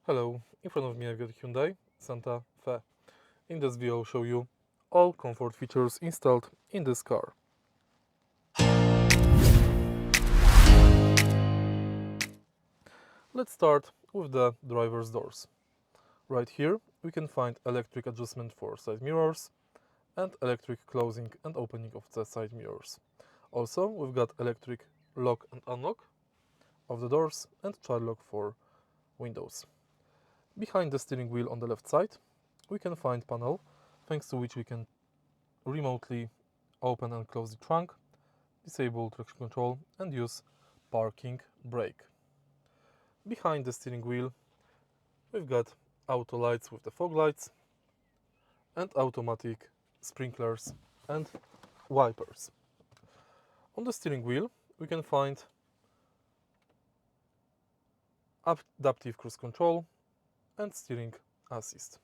Hello, in front of me I've got Hyundai Santa Fe. In this video I'll show you all comfort features installed in this car. Let's start with the driver's doors. Right here we can find electric adjustment for side mirrors and electric closing and opening of the side mirrors. Also we've got electric lock and unlock of the doors and child lock for windows. Behind the steering wheel on the left side we can find panel thanks to which we can remotely open and close the trunk, disable traction control and use parking brake. Behind the steering wheel we've got auto lights with the fog lights and automatic sprinklers and wipers. On the steering wheel we can find adaptive cruise control and steering assist.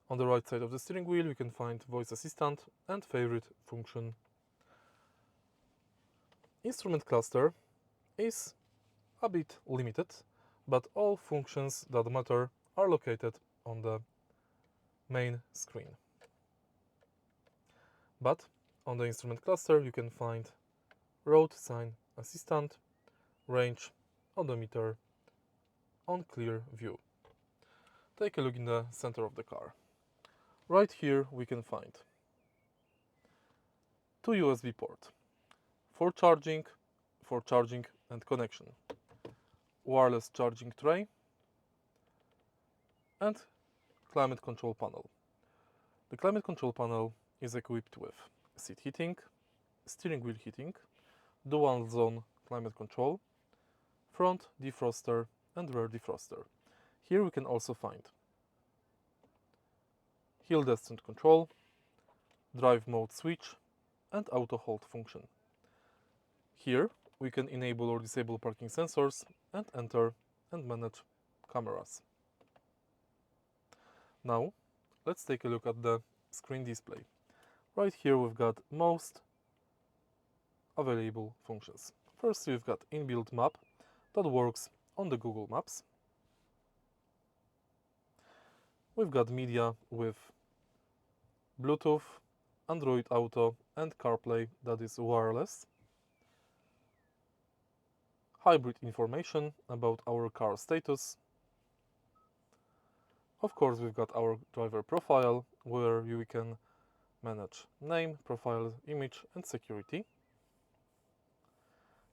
On the right side of the steering wheel we can find voice assistant and favorite function. Instrument cluster is a bit limited, but all functions that matter are located on the main screen. But on the instrument cluster you can find road sign assistant, range, odometer on clear view. Take a look in the center of the car. Right here we can find two USB ports for charging and connection, wireless charging tray and climate control panel. The climate control panel is equipped with seat heating, steering wheel heating, dual zone climate control, front defroster and rear defroster. Here we can also find hill descent control, drive mode switch and auto hold function. Here we can enable or disable parking sensors and enter and manage cameras. Now let's take a look at the screen display. Right here we've got most available functions. First we've got inbuilt map that works on the Google Maps. We've got media with Bluetooth, Android Auto and CarPlay that is wireless. Hybrid information about our car status. Of course we've got our driver profile where we can manage name, profile, image and security.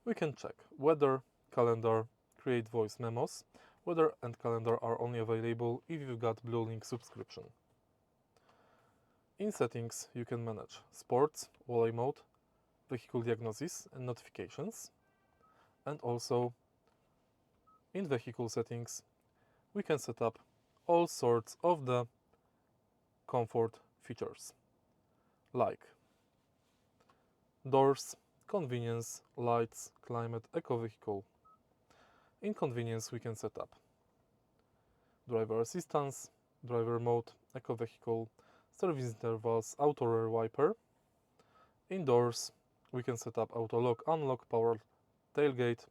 We can check weather, calendar, create voice memos. Weather and calendar are only available if you've got BlueLink subscription. In settings you can manage sports, walleye mode, vehicle diagnosis and notifications. And also in vehicle settings we can set up all sorts of the comfort features like doors, convenience, lights, climate, eco vehicle. In convenience we can set up driver assistance, driver mode, eco vehicle, service intervals, auto rear wiper. Indoors we can set up auto lock, unlock, power tailgate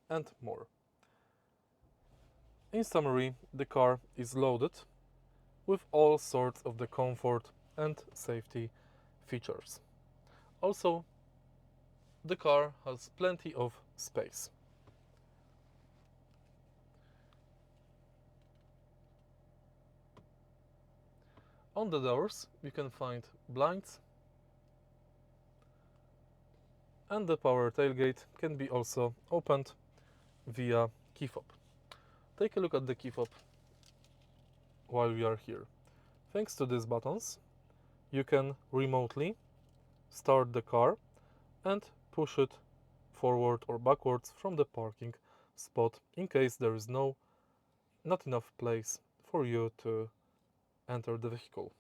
and more. In summary, the car is loaded with all sorts of the comfort and safety features. Also, the car has plenty of space. On the doors you can find blinds and the power tailgate can be also opened via key fob. Take a look at the key fob while we are here. Thanks to these buttons you can remotely start the car and push it forward or backwards from the parking spot in case there is not enough place for you to enter the vehicle.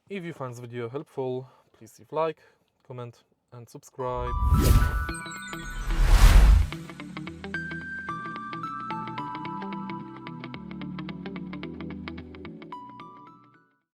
If you find this video helpful, please leave like, comment and subscribe.